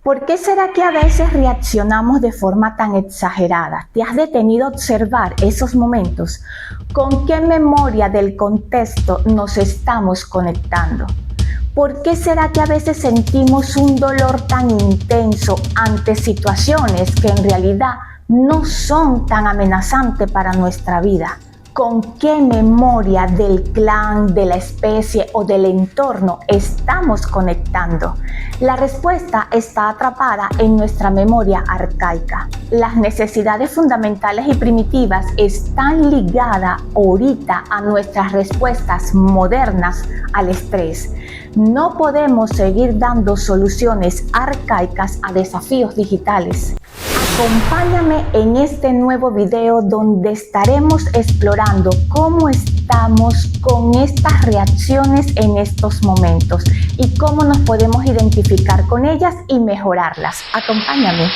¿Por qué será que a veces reaccionamos de forma tan exagerada? ¿Te has detenido a observar esos momentos? ¿Con qué memoria del contexto nos estamos conectando? ¿Por qué será que a veces sentimos un dolor tan intenso ante situaciones que en realidad no son tan amenazantes para nuestra vida? ¿Con qué memoria del clan, de la especie o del entorno estamos conectando? La respuesta está atrapada en nuestra memoria arcaica. Las necesidades fundamentales y primitivas están ligadas ahorita a nuestras respuestas modernas al estrés. No podemos seguir dando soluciones arcaicas a desafíos digitales. Acompáñame en este nuevo video donde estaremos explorando cómo estamos con estas reacciones en estos momentos y cómo nos podemos identificar con ellas y mejorarlas. Acompáñame.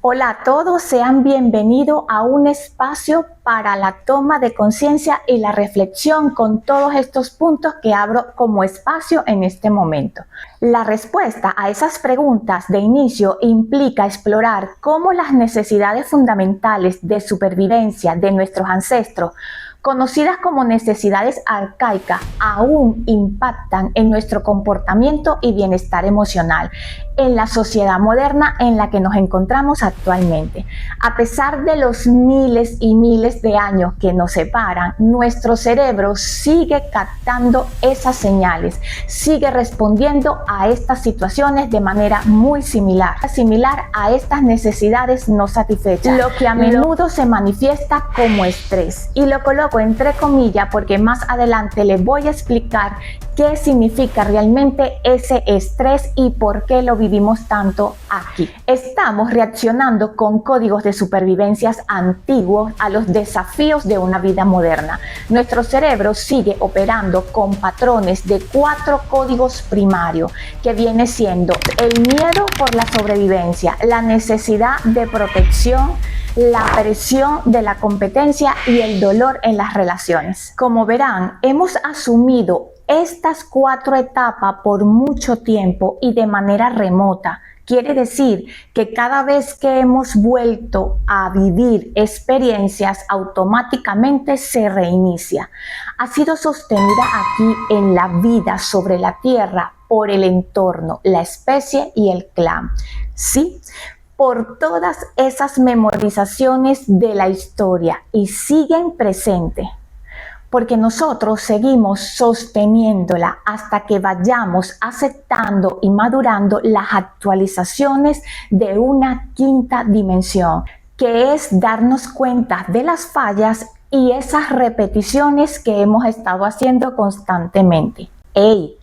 Hola a todos, sean bienvenidos a un espacio para la toma de conciencia y la reflexión con todos estos puntos que abro como espacio en este momento. La respuesta a esas preguntas de inicio implica explorar cómo las necesidades fundamentales de supervivencia de nuestros ancestros, conocidas como necesidades arcaicas, aún impactan en nuestro comportamiento y bienestar emocional en la sociedad moderna en la que nos encontramos actualmente. A pesar de los miles y miles de años que nos separan, nuestro cerebro sigue captando esas señales, sigue respondiendo a estas situaciones de manera muy similar a estas necesidades no satisfechas, lo que a menudo se manifiesta como estrés. Y lo coloco entre comillas porque más adelante les voy a explicar qué significa realmente ese estrés y por qué lo vivimos tanto aquí. Estamos reaccionando con códigos de supervivencias antiguos a los desafíos de una vida moderna. Nuestro cerebro sigue operando con patrones de 4 códigos primarios, que viene siendo el miedo por la sobrevivencia, la necesidad de protección, la presión de la competencia y el dolor en las relaciones. Como verán, hemos asumido estas 4 etapas por mucho tiempo y de manera remota. Quiere decir que cada vez que hemos vuelto a vivir experiencias, automáticamente se reinicia. Ha sido sostenida aquí en la vida sobre la tierra por el entorno, la especie y el clan. ¿Sí? Por todas esas memorizaciones de la historia y siguen presentes. Porque nosotros seguimos sosteniéndola hasta que vayamos aceptando y madurando las actualizaciones de una 5ª dimensión, que es darnos cuenta de las fallas y esas repeticiones que hemos estado haciendo constantemente. ¡Ey!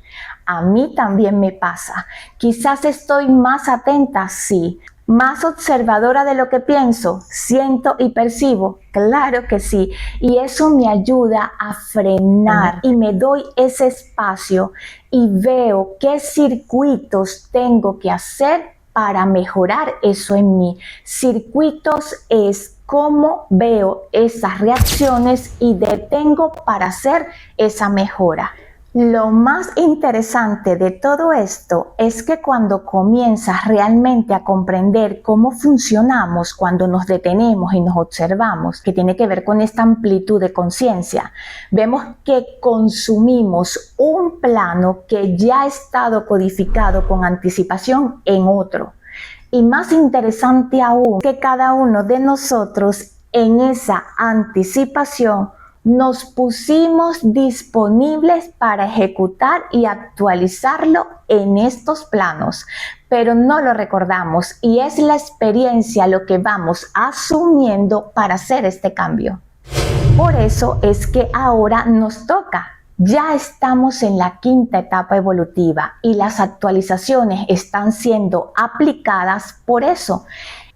A mí también me pasa. Quizás estoy más atenta, sí. ¿Más observadora de lo que pienso, siento y percibo? Claro que sí. Y eso me ayuda a frenar y me doy ese espacio y veo qué circuitos tengo que hacer para mejorar eso en mí. Circuitos es cómo veo esas reacciones y detengo para hacer esa mejora. Lo más interesante de todo esto es que cuando comienzas realmente a comprender cómo funcionamos cuando nos detenemos y nos observamos, que tiene que ver con esta amplitud de conciencia, vemos que consumimos un plano que ya ha estado codificado con anticipación en otro. Y más interesante aún, que cada uno de nosotros en esa anticipación nos pusimos disponibles para ejecutar y actualizarlo en estos planos, pero no lo recordamos y es la experiencia lo que vamos asumiendo para hacer este cambio. Por eso es que ahora nos toca. Ya estamos en la 5ª etapa evolutiva y las actualizaciones están siendo aplicadas por eso.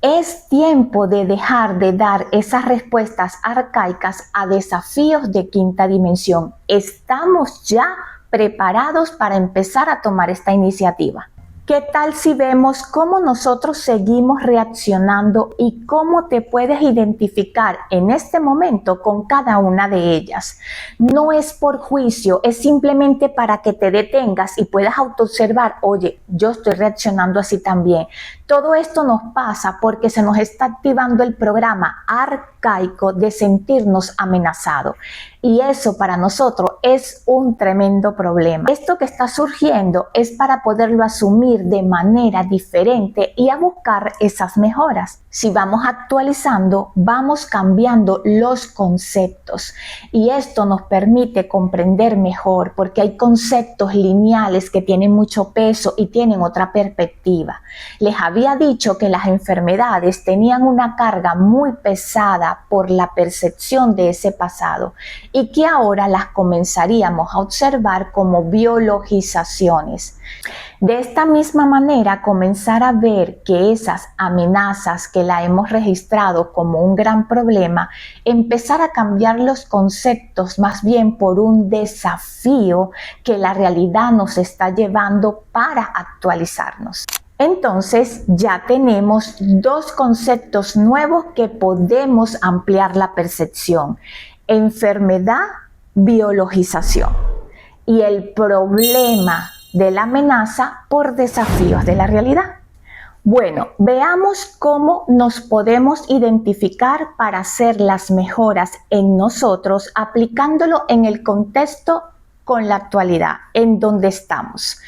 Es tiempo de dejar de dar esas respuestas arcaicas a desafíos de 5ª dimensión. Estamos ya preparados para empezar a tomar esta iniciativa. ¿Qué tal si vemos cómo nosotros seguimos reaccionando y cómo te puedes identificar en este momento con cada una de ellas? No es por juicio, es simplemente para que te detengas y puedas autoobservar, oye, yo estoy reaccionando así también. Todo esto nos pasa porque se nos está activando el programa arcaico de sentirnos amenazados. Y eso para nosotros es un tremendo problema. Esto que está surgiendo es para poderlo asumir de manera diferente y a buscar esas mejoras. Si vamos actualizando, vamos cambiando los conceptos y esto nos permite comprender mejor porque hay conceptos lineales que tienen mucho peso y tienen otra perspectiva. Les había dicho que las enfermedades tenían una carga muy pesada por la percepción de ese pasado y que ahora las comenzaríamos a observar como biologizaciones. De esta misma manera, comenzar a ver que esas amenazas que la hemos registrado como un gran problema, empezar a cambiar los conceptos más bien por un desafío que la realidad nos está llevando para actualizarnos. Entonces ya tenemos dos conceptos nuevos que podemos ampliar la percepción: enfermedad, biologización, y el problema de la amenaza por desafíos de la realidad. Bueno, veamos cómo nos podemos identificar para hacer las mejoras en nosotros aplicándolo en el contexto con la actualidad, en donde estamos.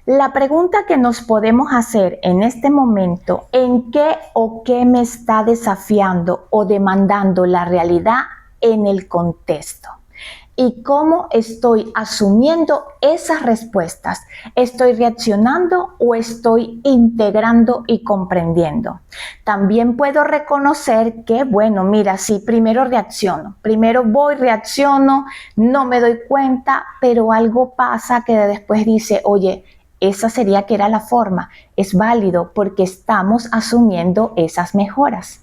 La pregunta que nos podemos hacer en este momento, ¿en qué o qué me está desafiando o demandando la realidad en el contexto? ¿Y cómo estoy asumiendo esas respuestas? ¿Estoy reaccionando o estoy integrando y comprendiendo? También puedo reconocer que, bueno, mira, sí, primero reacciono, primero voy, reacciono, no me doy cuenta, pero algo pasa que después dice, oye, esa sería que era la forma. Es válido porque estamos asumiendo esas mejoras.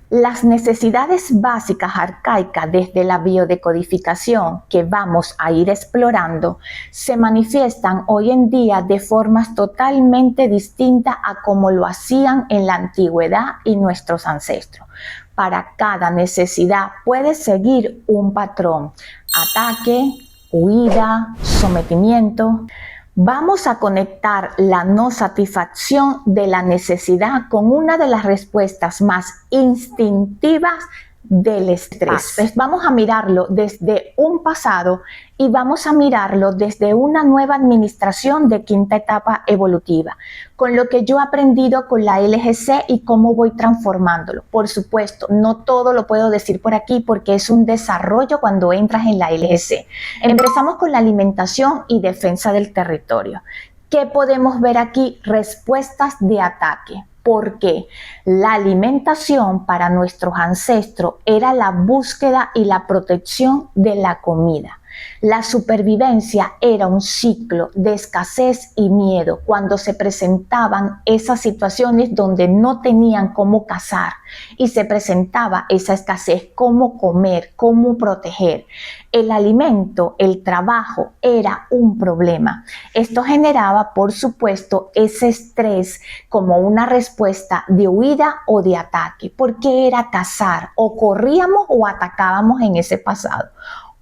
Las necesidades básicas arcaicas desde la biodecodificación que vamos a ir explorando se manifiestan hoy en día de formas totalmente distintas a como lo hacían en la antigüedad y nuestros ancestros. Para cada necesidad puede seguir un patrón: ataque, huida, sometimiento. Vamos a conectar la no satisfacción de la necesidad con una de las respuestas más instintivas del estrés. Pues vamos a mirarlo desde un pasado y vamos a mirarlo desde una nueva administración de quinta etapa evolutiva, con lo que yo he aprendido con la LGC y cómo voy transformándolo. Por supuesto, no todo lo puedo decir por aquí porque es un desarrollo cuando entras en la LGC. Empezamos con la alimentación y defensa del territorio. ¿Qué podemos ver aquí? Respuestas de ataque. Porque la alimentación para nuestros ancestros era la búsqueda y la protección de la comida. La supervivencia era un ciclo de escasez y miedo cuando se presentaban esas situaciones donde no tenían cómo cazar y se presentaba esa escasez, cómo comer, cómo proteger. El alimento, el trabajo era un problema. Esto generaba, por supuesto, ese estrés como una respuesta de huida o de ataque, porque era cazar, o corríamos o atacábamos en ese pasado.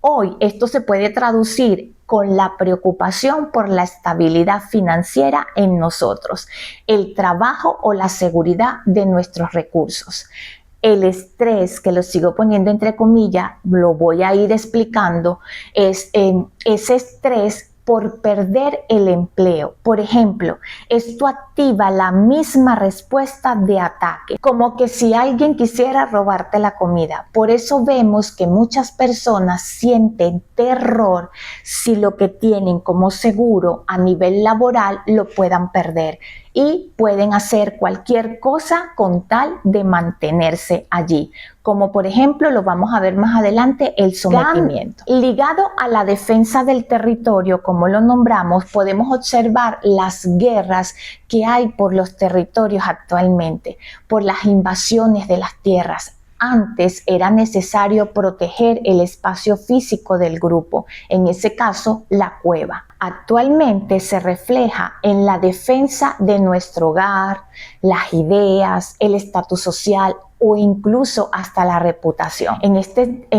Hoy esto se puede traducir con la preocupación por la estabilidad financiera en nosotros, el trabajo o la seguridad de nuestros recursos. El estrés, que lo sigo poniendo entre comillas, lo voy a ir explicando, es ese estrés por perder el empleo. Por ejemplo, esto activa la misma respuesta de ataque, como que si alguien quisiera robarte la comida. Por eso vemos que muchas personas sienten terror si lo que tienen como seguro a nivel laboral lo puedan perder y pueden hacer cualquier cosa con tal de mantenerse allí, como por ejemplo lo vamos a ver más adelante, el sometimiento. Ligado a la defensa del territorio, como lo nombramos, podemos observar las guerras que hay por los territorios actualmente, por las invasiones de las tierras. antes era necesario proteger el espacio físico del grupo, en ese caso la cueva. Actualmente se refleja en la defensa de nuestro hogar, las ideas, el estatus social o incluso hasta la reputación. En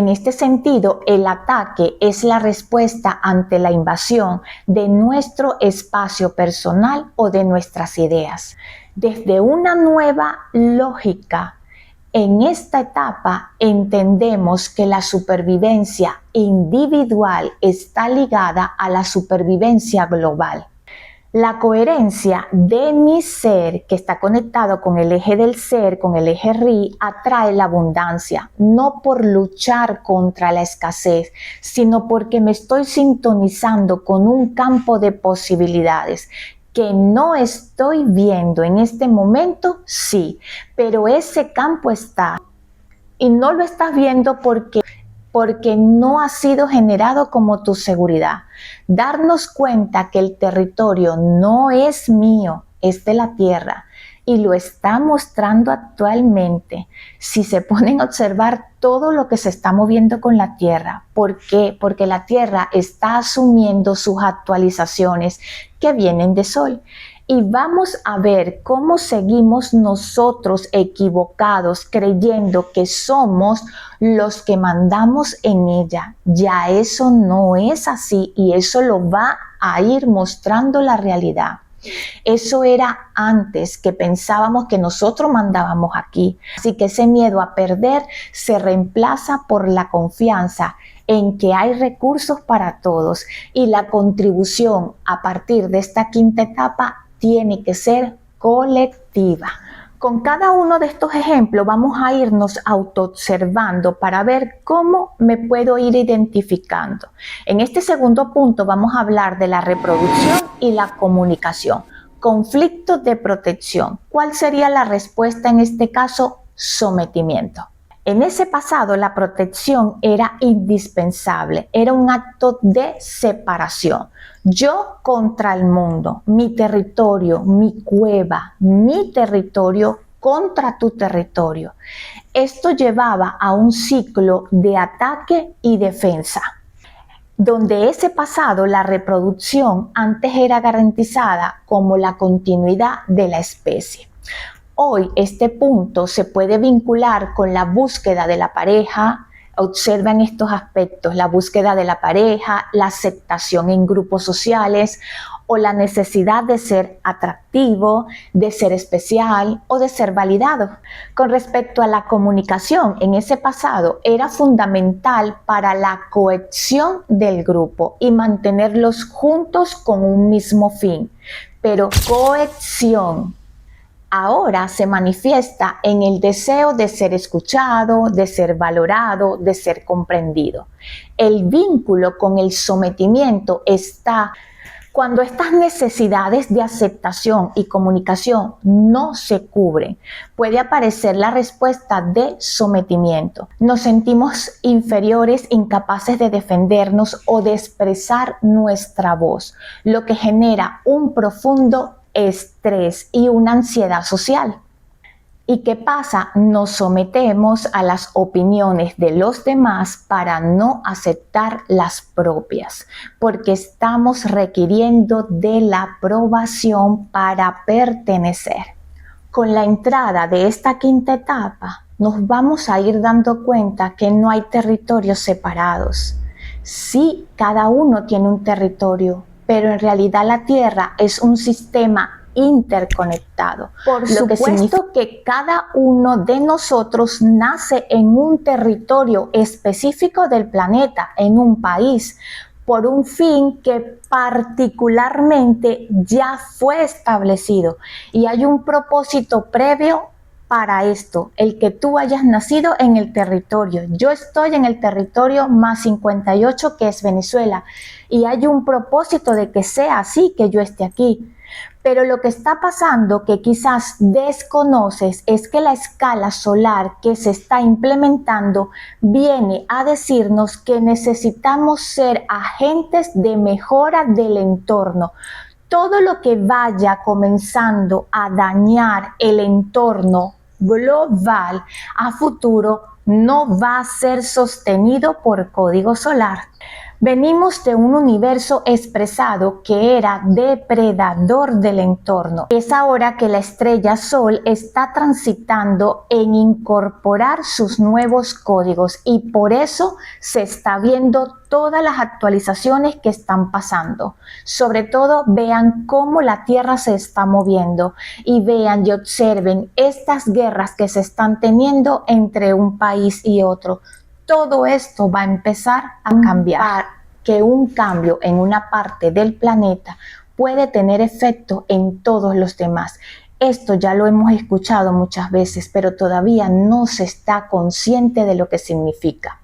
este sentido, el ataque es la respuesta ante la invasión de nuestro espacio personal o de nuestras ideas. Desde una nueva lógica, en esta etapa entendemos que la supervivencia individual está ligada a la supervivencia global. La coherencia de mi ser, que está conectado con el eje del ser, con el eje Ri, atrae la abundancia, no por luchar contra la escasez, sino porque me estoy sintonizando con un campo de posibilidades que no estoy viendo en este momento, sí, pero ese campo está y no lo estás viendo porque no ha sido generado como tu seguridad. Darnos cuenta que el territorio no es mío, es de la tierra y lo está mostrando actualmente. Si se ponen a observar todo lo que se está moviendo con la tierra, ¿por qué? Porque la tierra está asumiendo sus actualizaciones que vienen de sol. Y vamos a ver cómo seguimos nosotros equivocados creyendo que somos los que mandamos en ella. Ya eso no es así y eso lo va a ir mostrando la realidad. Eso era antes que pensábamos que nosotros mandábamos aquí. Así que ese miedo a perder se reemplaza por la confianza en que hay recursos para todos y la contribución a partir de esta quinta etapa tiene que ser colectiva. Con cada uno de estos ejemplos vamos a irnos autoobservando para ver cómo me puedo ir identificando. En este segundo punto vamos a hablar de la reproducción y la comunicación. Conflictos de protección. ¿Cuál sería la respuesta en este caso? Sometimiento. En ese pasado la protección era indispensable, era un acto de separación. Yo contra el mundo, mi territorio, mi cueva, mi territorio contra tu territorio. Esto llevaba a un ciclo de ataque y defensa, donde ese pasado, la reproducción, antes era garantizada como la continuidad de la especie. Hoy este punto se puede vincular con la búsqueda de la pareja. Observen estos aspectos, la búsqueda de la pareja, la aceptación en grupos sociales o la necesidad de ser atractivo, de ser especial o de ser validado. Con respecto a la comunicación, en ese pasado era fundamental para la cohesión del grupo y mantenerlos juntos con un mismo fin. Pero cohesión ahora se manifiesta en el deseo de ser escuchado, de ser valorado, de ser comprendido. El vínculo con el sometimiento está cuando estas necesidades de aceptación y comunicación no se cubren. Puede aparecer la respuesta de sometimiento. Nos sentimos inferiores, incapaces de defendernos o de expresar nuestra voz, lo que genera un profundo estrés y una ansiedad social. ¿Y qué pasa? Nos sometemos a las opiniones de los demás para no aceptar las propias, porque estamos requiriendo de la aprobación para pertenecer. Con la entrada de esta quinta etapa, nos vamos a ir dando cuenta que no hay territorios separados. Sí, cada uno tiene un territorio, pero en realidad la Tierra es un sistema interconectado. Por supuesto que cada uno de nosotros nace en un territorio específico del planeta, en un país, por un fin que particularmente ya fue establecido y hay un propósito previo para esto, el que tú hayas nacido en el territorio. Yo estoy en el territorio más 58 que es Venezuela y hay un propósito de que sea así, que yo esté aquí. Pero lo que está pasando, que quizás desconoces, es que la escala solar que se está implementando viene a decirnos que necesitamos ser agentes de mejora del entorno. Todo lo que vaya comenzando a dañar el entorno global a futuro no va a ser sostenido por código solar. Venimos de un universo expresado que era depredador del entorno. Es ahora que la estrella Sol está transitando en incorporar sus nuevos códigos y por eso se está viendo todas las actualizaciones que están pasando. Sobre todo vean cómo la Tierra se está moviendo y vean y observen estas guerras que se están teniendo entre un país y otro. Todo esto va a empezar a cambiar, que un cambio en una parte del planeta puede tener efecto en todos los demás. Esto ya lo hemos escuchado muchas veces, pero todavía no se está consciente de lo que significa.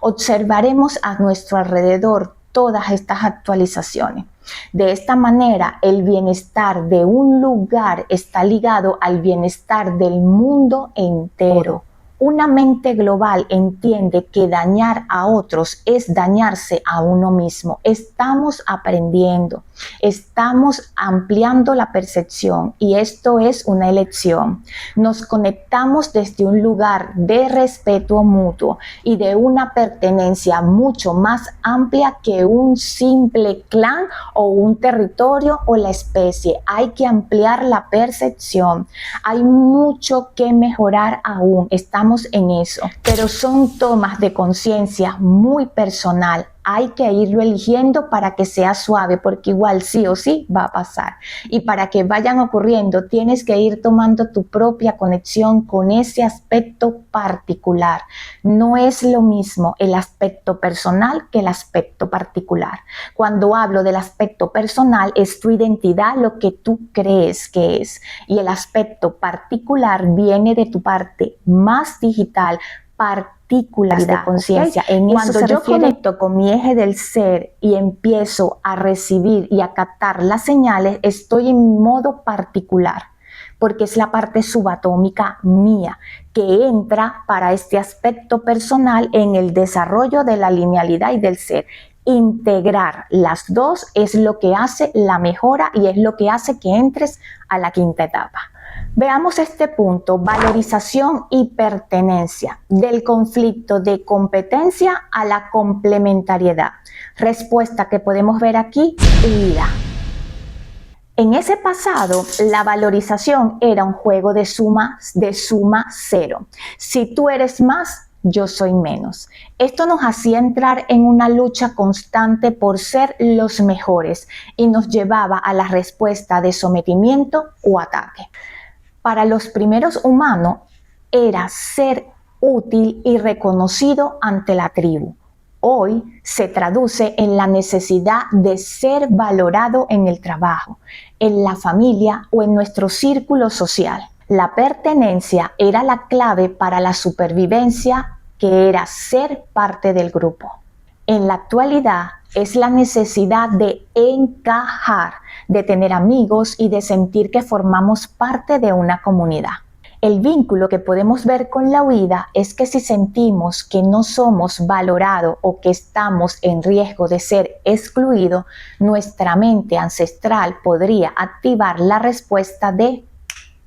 Observaremos a nuestro alrededor todas estas actualizaciones. De esta manera, el bienestar de un lugar está ligado al bienestar del mundo entero. Una mente global entiende que dañar a otros es dañarse a uno mismo. Estamos aprendiendo, estamos ampliando la percepción y esto es una elección. Nos conectamos desde un lugar de respeto mutuo y de una pertenencia mucho más amplia que un simple clan o un territorio o la especie. Hay que ampliar la percepción. Hay mucho que mejorar aún. Estamos en eso, pero son tomas de conciencia muy personal. Hay que irlo eligiendo para que sea suave, porque igual sí o sí va a pasar. Y para que vayan ocurriendo, tienes que ir tomando tu propia conexión con ese aspecto particular. No es lo mismo el aspecto personal que el aspecto particular. Cuando hablo del aspecto personal, es tu identidad, lo que tú crees que es. Y el aspecto particular viene de tu parte más digital, partículas de conciencia. ¿Okay? Cuando yo conecto con mi eje del ser y empiezo a recibir y a captar las señales, estoy en modo particular, porque es la parte subatómica mía que entra para este aspecto personal en el desarrollo de la linealidad y del ser. Integrar las dos es lo que hace la mejora y es lo que hace que entres a la quinta etapa. Veamos este punto, valorización y pertenencia, del conflicto de competencia a la complementariedad. Respuesta que podemos ver aquí, huida. En ese pasado, la valorización era un juego de suma cero. Si tú eres más, yo soy menos. Esto nos hacía entrar en una lucha constante por ser los mejores y nos llevaba a la respuesta de sometimiento o ataque. Para los primeros humanos era ser útil y reconocido ante la tribu. Hoy se traduce en la necesidad de ser valorado en el trabajo, en la familia o en nuestro círculo social. La pertenencia era la clave para la supervivencia, que era ser parte del grupo. En la actualidad es la necesidad de encajar, de tener amigos y de sentir que formamos parte de una comunidad. El vínculo que podemos ver con la huida es que si sentimos que no somos valorados o que estamos en riesgo de ser excluidos, nuestra mente ancestral podría activar la respuesta de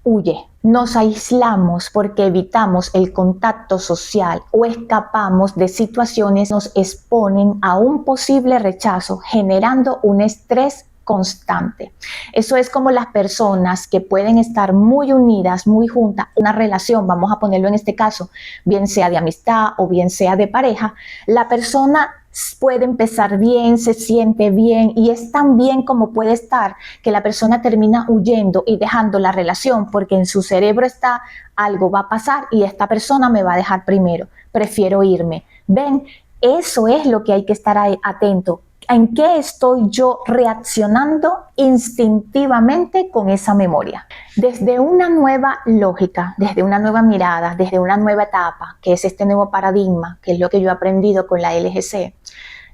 huye. Nos aislamos porque evitamos el contacto social o escapamos de situaciones que nos exponen a un posible rechazo, generando un estrés constante. Eso es como las personas que pueden estar muy unidas, muy juntas, una relación, vamos a ponerlo en este caso, bien sea de amistad o bien sea de pareja, la persona puede empezar bien, se siente bien y es tan bien como puede estar que la persona termina huyendo y dejando la relación porque en su cerebro está algo va a pasar y esta persona me va a dejar primero, prefiero irme. Ven, eso es lo que hay que estar atento. ¿En qué estoy yo reaccionando instintivamente con esa memoria? Desde una nueva lógica, desde una nueva mirada, desde una nueva etapa, que es este nuevo paradigma, que es lo que yo he aprendido con la LGC,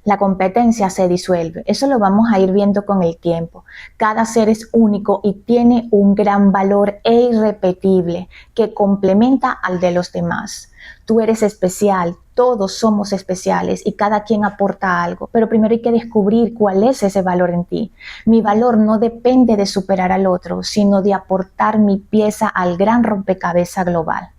la competencia se disuelve. Eso lo vamos a ir viendo con el tiempo. Cada ser es único y tiene un gran valor e irrepetible que complementa al de los demás. Tú eres especial, todos somos especiales y cada quien aporta algo, pero primero hay que descubrir cuál es ese valor en ti. Mi valor no depende de superar al otro, sino de aportar mi pieza al gran rompecabezas global.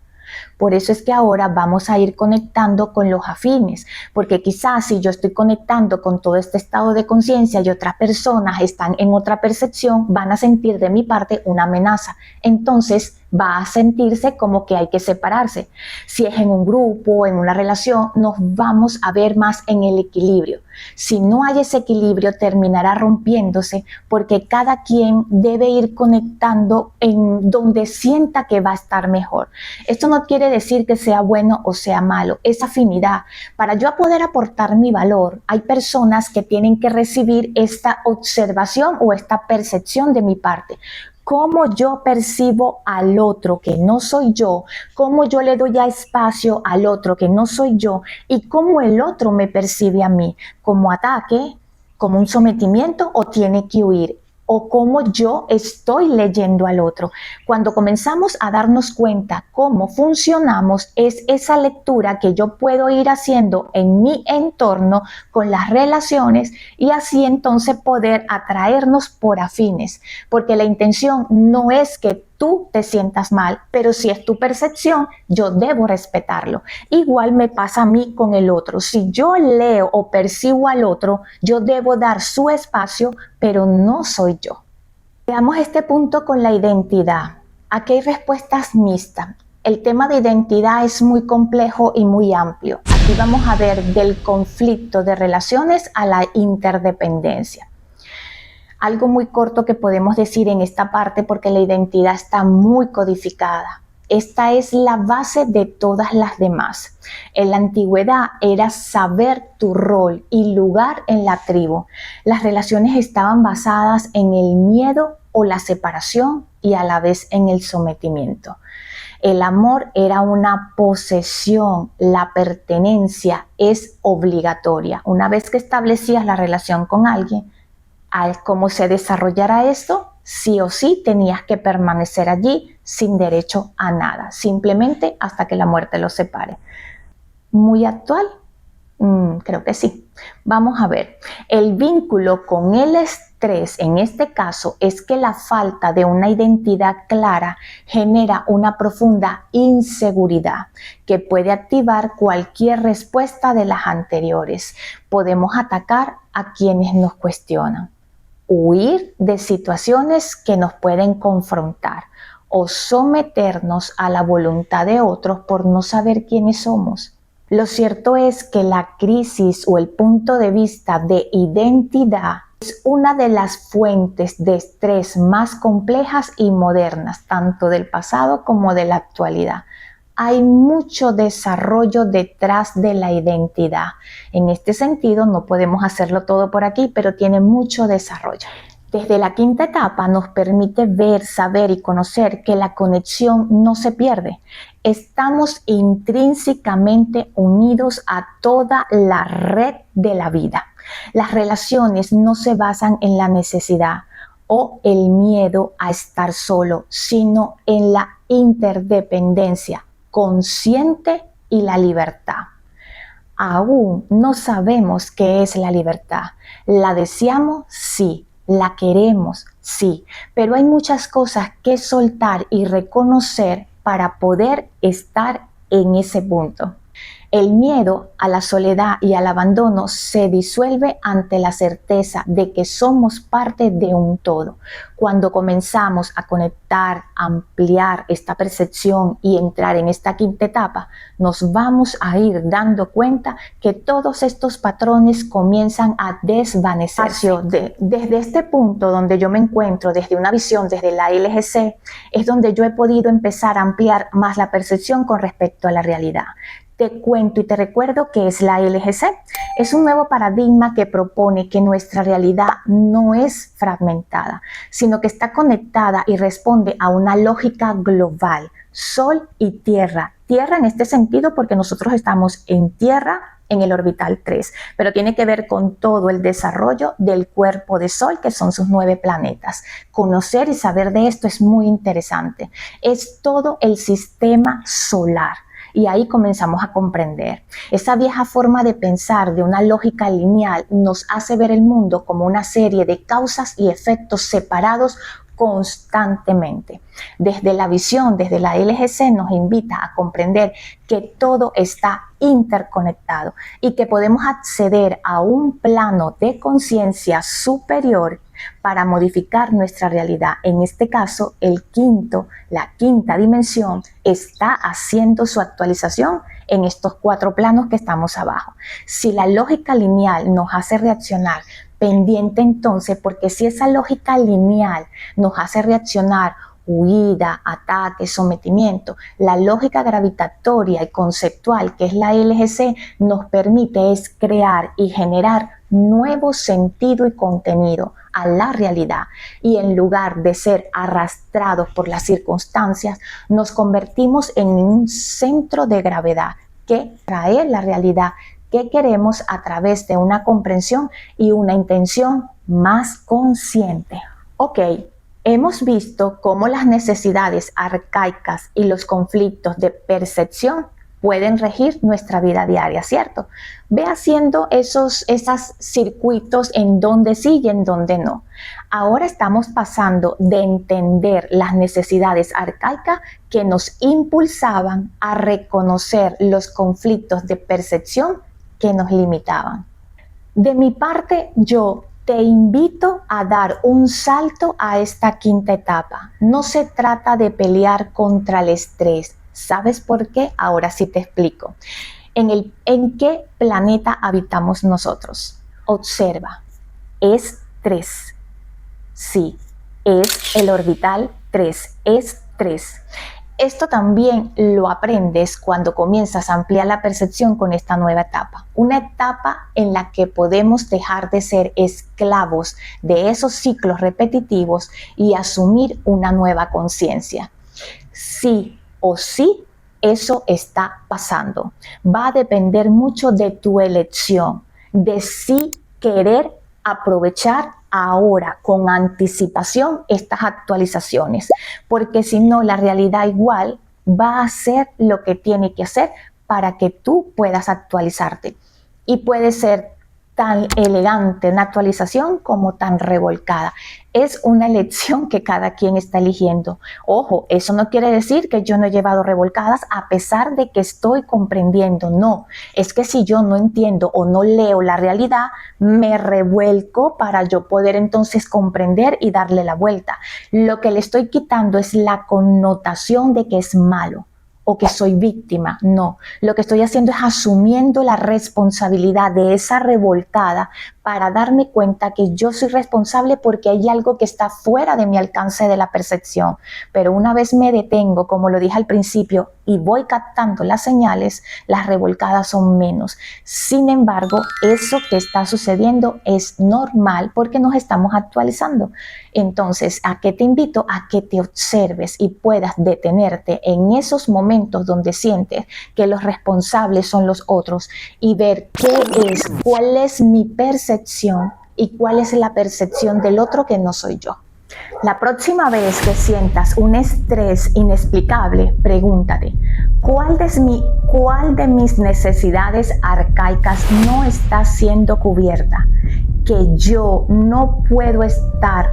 Por eso es que ahora vamos a ir conectando con los afines, porque quizás si yo estoy conectando con todo este estado de conciencia y otras personas están en otra percepción, van a sentir de mi parte una amenaza. Entonces va a sentirse como que hay que separarse. Si es en un grupo, en una relación, nos vamos a ver más en el equilibrio. Si no hay ese equilibrio, terminará rompiéndose porque cada quien debe ir conectando en donde sienta que va a estar mejor. Esto no quiere decir que sea bueno o sea malo, es afinidad. Para yo poder aportar mi valor, hay personas que tienen que recibir esta observación o esta percepción de mi parte. Cómo yo percibo al otro que no soy yo, cómo yo le doy ya espacio al otro que no soy yo y cómo el otro me percibe a mí, como ataque, como un sometimiento o tiene que huir, o cómo yo estoy leyendo al otro. Cuando comenzamos a darnos cuenta cómo funcionamos, es esa lectura que yo puedo ir haciendo en mi entorno con las relaciones y así entonces poder atraernos por afines, porque la intención no es que tú te sientas mal, pero si es tu percepción, yo debo respetarlo. Igual me pasa a mí con el otro. Si yo leo o percibo al otro, yo debo dar su espacio, pero no soy yo. Veamos este punto con la identidad. Aquí hay respuestas mixtas. El tema de identidad es muy complejo y muy amplio. Aquí vamos a ver del conflicto de relaciones a la interdependencia. Algo muy corto que podemos decir en esta parte porque la identidad está muy codificada. Esta es la base de todas las demás. En la antigüedad era saber tu rol y lugar en la tribu. Las relaciones estaban basadas en el miedo o la separación y a la vez en el sometimiento. El amor era una posesión, la pertenencia es obligatoria. Una vez que establecías la relación con alguien, al cómo se desarrollara esto, sí o sí tenías que permanecer allí sin derecho a nada, simplemente hasta que la muerte los separe. ¿Muy actual? Creo que sí. Vamos a ver. El vínculo con el estrés, en este caso, es que la falta de una identidad clara genera una profunda inseguridad que puede activar cualquier respuesta de las anteriores. Podemos atacar a quienes nos cuestionan, huir de situaciones que nos pueden confrontar o someternos a la voluntad de otros por no saber quiénes somos. Lo cierto es que la crisis o el punto de vista de identidad es una de las fuentes de estrés más complejas y modernas, tanto del pasado como de la actualidad. Hay mucho desarrollo detrás de la identidad. En este sentido, no podemos hacerlo todo por aquí, pero tiene mucho desarrollo. Desde la quinta etapa nos permite ver, saber y conocer que la conexión no se pierde. Estamos intrínsecamente unidos a toda la red de la vida. Las relaciones no se basan en la necesidad o el miedo a estar solo, sino en la interdependencia consciente y la libertad. Aún no sabemos qué es la libertad. ¿La deseamos? Sí. ¿La queremos? Sí. Pero hay muchas cosas que soltar y reconocer para poder estar en ese punto. El miedo a la soledad y al abandono se disuelve ante la certeza de que somos parte de un todo. Cuando comenzamos a conectar, ampliar esta percepción y entrar en esta quinta etapa, nos vamos a ir dando cuenta que todos estos patrones comienzan a desvanecerse. Desde este punto donde yo me encuentro, desde una visión, desde la LGC, es donde yo he podido empezar a ampliar más la percepción con respecto a la realidad. Te cuento y te recuerdo que es la LGC. Es un nuevo paradigma que propone que nuestra realidad no es fragmentada, sino que está conectada y responde a una lógica global, sol y tierra. Tierra en este sentido porque nosotros estamos en tierra en el orbital 3, pero tiene que ver con todo el desarrollo del cuerpo de Sol, que son sus 9 planetas. Conocer y saber de esto es muy interesante. Es todo el sistema solar. Y ahí comenzamos a comprender. Esa vieja forma de pensar de una lógica lineal nos hace ver el mundo como una serie de causas y efectos separados constantemente. Desde la visión, desde la LGC, nos invita a comprender que todo está interconectado y que podemos acceder a un plano de conciencia superior para modificar nuestra realidad. En este caso, la quinta dimensión está haciendo su actualización en estos 4 planos que estamos abajo. Si la lógica lineal nos hace reaccionar, pendiente entonces, porque si esa lógica lineal nos hace reaccionar, huida, ataque, sometimiento, la lógica gravitatoria y conceptual, que es la LGC, nos permite es crear y generar nuevo sentido y contenido a la realidad, y en lugar de ser arrastrados por las circunstancias, nos convertimos en un centro de gravedad que trae la realidad que queremos a través de una comprensión y una intención más consciente. Ok, hemos visto cómo las necesidades arcaicas y los conflictos de percepción pueden regir nuestra vida diaria, ¿cierto? Ve haciendo esos circuitos en donde sí y en donde no. Ahora estamos pasando de entender las necesidades arcaicas que nos impulsaban a reconocer los conflictos de percepción que nos limitaban. De mi parte, yo te invito a dar un salto a esta quinta etapa. No se trata de pelear contra el estrés. ¿Sabes por qué? Ahora sí te explico. ¿En qué planeta habitamos nosotros? Observa, es 3. Sí, es el orbital 3, es 3. Esto también lo aprendes cuando comienzas a ampliar la percepción con esta nueva etapa. Una etapa en la que podemos dejar de ser esclavos de esos ciclos repetitivos y asumir una nueva conciencia. Sí o sí, eso está pasando. Va a depender mucho de tu elección, de si querer aprovechar ahora con anticipación estas actualizaciones, porque si no, la realidad igual va a hacer lo que tiene que hacer para que tú puedas actualizarte. Y puede ser tan elegante una actualización como tan revolcada. Es una elección que cada quien está eligiendo. Ojo, eso no quiere decir que yo no he llevado revolcadas a pesar de que estoy comprendiendo. No, es que si yo no entiendo o no leo la realidad, me revuelco para yo poder entonces comprender y darle la vuelta. Lo que le estoy quitando es la connotación de que es malo o que soy víctima. No, lo que estoy haciendo es asumiendo la responsabilidad de esa revolcada para darme cuenta que yo soy responsable porque hay algo que está fuera de mi alcance de la percepción. Pero una vez me detengo, como lo dije al principio, y voy captando las señales, las revolcadas son menos. Sin embargo, eso que está sucediendo es normal porque nos estamos actualizando. Entonces, ¿a qué te invito? A que te observes y puedas detenerte en esos momentos donde sientes que los responsables son los otros y ver cuál es mi percepción y cuál es la percepción del otro que no soy yo. La próxima vez que sientas un estrés inexplicable, pregúntate, ¿cuál de mis necesidades arcaicas no está siendo cubierta? Que yo no puedo estar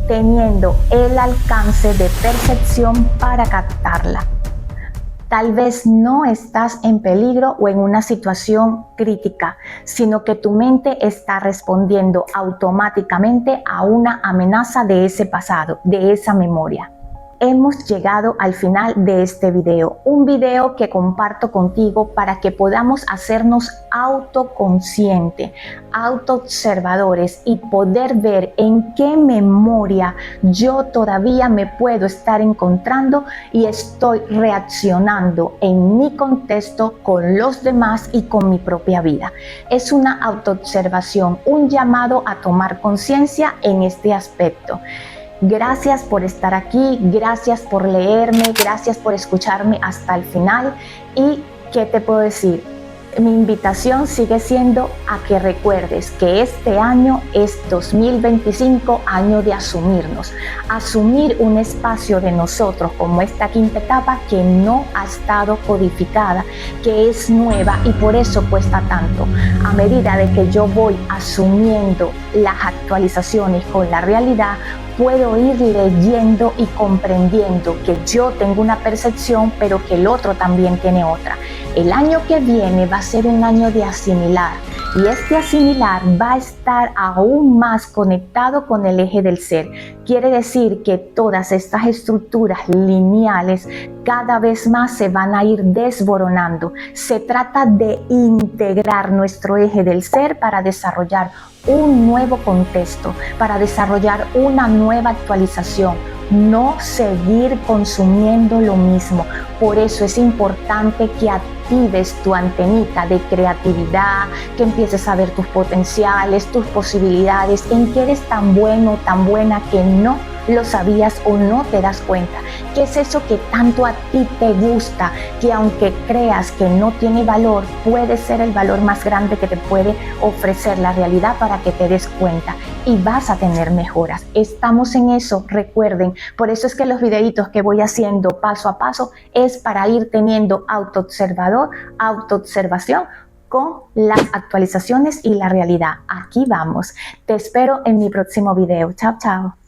teniendo el alcance de percepción para captarla. Tal vez no estás en peligro o en una situación crítica, sino que tu mente está respondiendo automáticamente a una amenaza de ese pasado, de esa memoria. Hemos llegado al final de este video, un video que comparto contigo para que podamos hacernos autoconscientes, autoobservadores y poder ver en qué memoria yo todavía me puedo estar encontrando y estoy reaccionando en mi contexto con los demás y con mi propia vida. Es una autoobservación, un llamado a tomar conciencia en este aspecto. Gracias por estar aquí, gracias por leerme, gracias por escucharme hasta el final. ¿Y qué te puedo decir? Mi invitación sigue siendo a que recuerdes que este año es 2025, año de asumirnos, asumir un espacio de nosotros como esta quinta etapa que no ha estado codificada, que es nueva y por eso cuesta tanto. A medida de que yo voy asumiendo las actualizaciones con la realidad, puedo ir leyendo y comprendiendo que yo tengo una percepción, pero que el otro también tiene otra. El año que viene va a ser un año de asimilar. Y este asimilar va a estar aún más conectado con el eje del ser. Quiere decir que todas estas estructuras lineales cada vez más se van a ir desboronando. Se trata de integrar nuestro eje del ser para desarrollar un nuevo contexto, para desarrollar una nueva actualización. No seguir consumiendo lo mismo. Por eso es importante que actives tu antenita de creatividad, que empieces a ver tus potenciales, tus posibilidades, en qué eres tan bueno, tan buena que no lo sabías o no te das cuenta. ¿Qué es eso que tanto a ti te gusta? Que aunque creas que no tiene valor, puede ser el valor más grande que te puede ofrecer la realidad para que te des cuenta. Y vas a tener mejoras. Estamos en eso, recuerden. Por eso es que los videitos que voy haciendo paso a paso es para ir teniendo autoobservación con las actualizaciones y la realidad. Aquí vamos. Te espero en mi próximo video. Chao, chao.